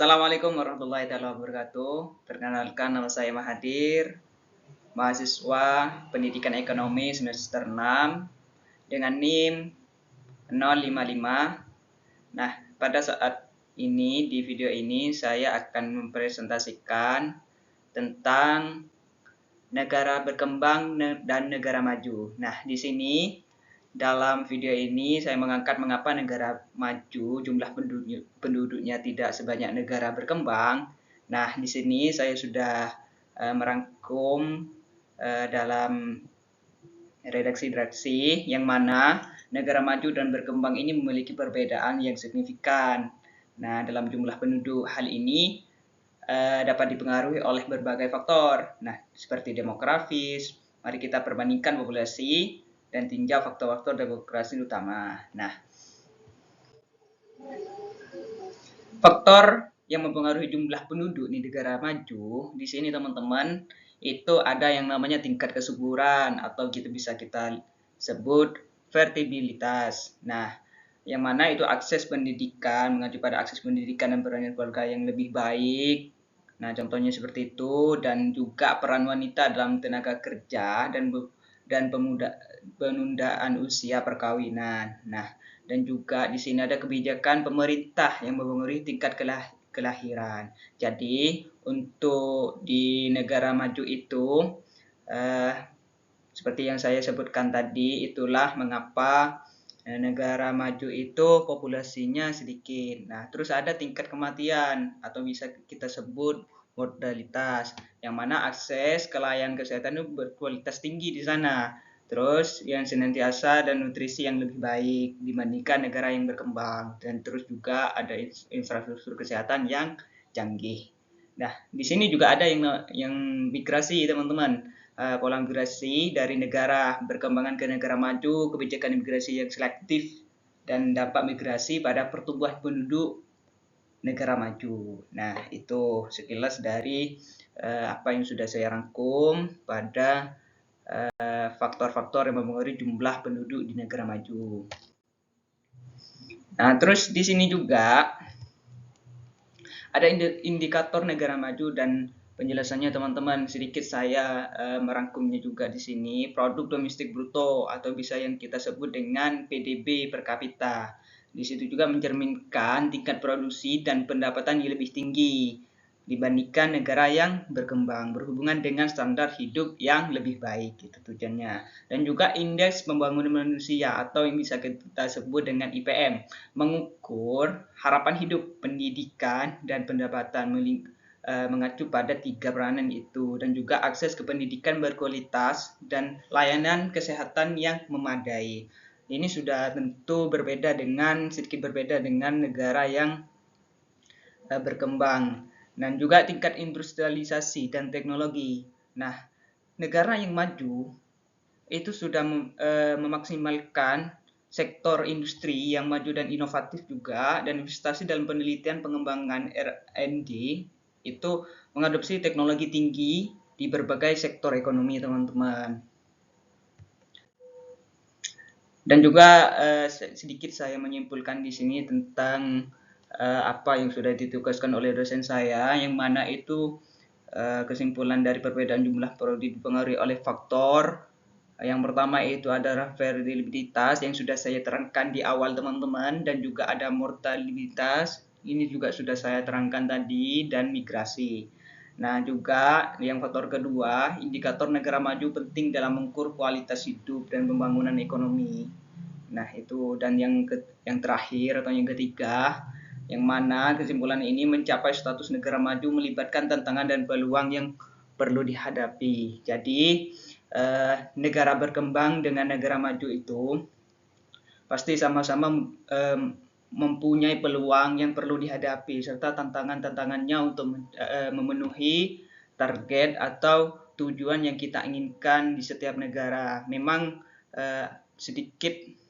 Assalamualaikum warahmatullahi wabarakatuh. Perkenalkan, nama saya Mahathir, mahasiswa Pendidikan Ekonomi semester 6 dengan NIM 055. Nah, pada saat ini di video ini saya akan mempresentasikan tentang negara berkembang dan negara maju. Nah, di sini dalam video ini saya mengangkat mengapa negara maju jumlah penduduknya tidak sebanyak negara berkembang. Nah, di sini saya sudah merangkum dalam redaksi-redaksi yang mana negara maju dan berkembang ini memiliki perbedaan yang signifikan. Nah, dalam jumlah penduduk, hal ini dapat dipengaruhi oleh berbagai faktor. Nah, seperti demografis, mari kita perbandingkan populasi dan tinjau faktor-faktor demokrasi utama. Nah, faktor yang mempengaruhi jumlah penduduk di negara maju, di sini teman-teman, itu ada yang namanya tingkat kesuburan atau bisa kita sebut fertilitas. Nah, yang mana itu akses pendidikan, mengacu pada akses pendidikan dan peran keluarga yang lebih baik. Nah, contohnya seperti itu, dan juga peran wanita dalam tenaga kerja dan penundaan usia perkawinan. Nah, dan juga di sini ada kebijakan pemerintah yang mempengaruhi tingkat kelahiran. Jadi, untuk di negara maju itu seperti yang saya sebutkan tadi, itulah mengapa negara maju itu populasinya sedikit. Nah, terus ada tingkat kematian atau bisa kita sebut mortalitas, yang mana akses ke layanan kesehatan itu berkualitas tinggi di sana. Terus yang senantiasa dan nutrisi yang lebih baik dibandingkan negara yang berkembang, dan terus juga ada infrastruktur kesehatan yang canggih. Nah, di sini juga ada yang migrasi, teman-teman. Pola migrasi dari negara berkembangan ke negara maju, kebijakan migrasi yang selektif, dan dampak migrasi pada pertumbuhan penduduk negara maju. Nah, itu sekilas dari apa yang sudah saya rangkum pada faktor-faktor yang mempengaruhi jumlah penduduk di negara maju. Nah, terus di sini juga ada indikator negara maju dan penjelasannya, teman-teman. Sedikit saya merangkumnya juga di sini. Produk domestik bruto atau bisa yang kita sebut dengan PDB per kapita. Di situ juga mencerminkan tingkat produksi dan pendapatan yang lebih tinggi dibandingkan negara yang berkembang, berhubungan dengan standar hidup yang lebih baik, itu tujuannya. Dan juga indeks pembangunan manusia atau yang bisa kita sebut dengan IPM, mengukur harapan hidup, pendidikan, dan pendapatan mengacu pada 3 peranan itu, dan juga akses ke pendidikan berkualitas dan layanan kesehatan yang memadai. Ini sudah tentu sedikit berbeda dengan negara yang berkembang. Dan juga tingkat industrialisasi dan teknologi. Nah, negara yang maju itu sudah memaksimalkan sektor industri yang maju dan inovatif juga, dan investasi dalam penelitian pengembangan R&D itu mengadopsi teknologi tinggi di berbagai sektor ekonomi, teman-teman. Dan juga sedikit saya menyimpulkan di sini tentang apa yang sudah ditugaskan oleh dosen saya, yang mana itu kesimpulan dari perbedaan jumlah penduduk dipengaruhi oleh faktor. Yang pertama itu adalah fertilitas yang sudah saya terangkan di awal, teman-teman, dan juga ada mortalitas, ini juga sudah saya terangkan tadi, dan migrasi. Nah, juga yang faktor kedua, indikator negara maju penting dalam mengukur kualitas hidup dan pembangunan ekonomi. Nah, itu, dan yang terakhir atau yang ketiga, yang mana kesimpulan ini mencapai status negara maju melibatkan tantangan dan peluang yang perlu dihadapi. Jadi, negara berkembang dengan negara maju itu pasti sama-sama mempunyai peluang yang perlu dihadapi, serta tantangan-tantangannya untuk memenuhi target atau tujuan yang kita inginkan di setiap negara. Memang sedikit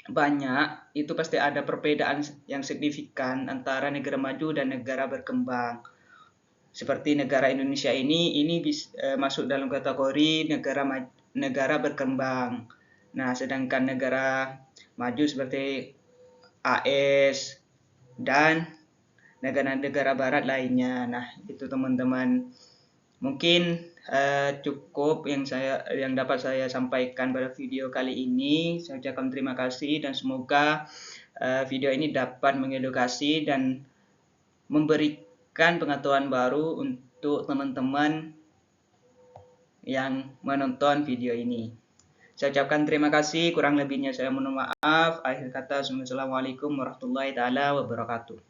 banyak itu pasti ada perbedaan yang signifikan antara negara maju dan negara berkembang. Seperti negara Indonesia ini masuk dalam kategori negara berkembang. Nah, sedangkan negara maju seperti AS dan negara-negara barat lainnya. Nah, itu teman-teman. Mungkin cukup yang dapat saya sampaikan pada video kali ini. Saya ucapkan terima kasih dan semoga video ini dapat mengedukasi dan memberikan pengetahuan baru untuk teman-teman yang menonton video ini. Saya ucapkan terima kasih, kurang lebihnya saya mohon maaf. Akhir kata, Assalamualaikum warahmatullahi wabarakatuh.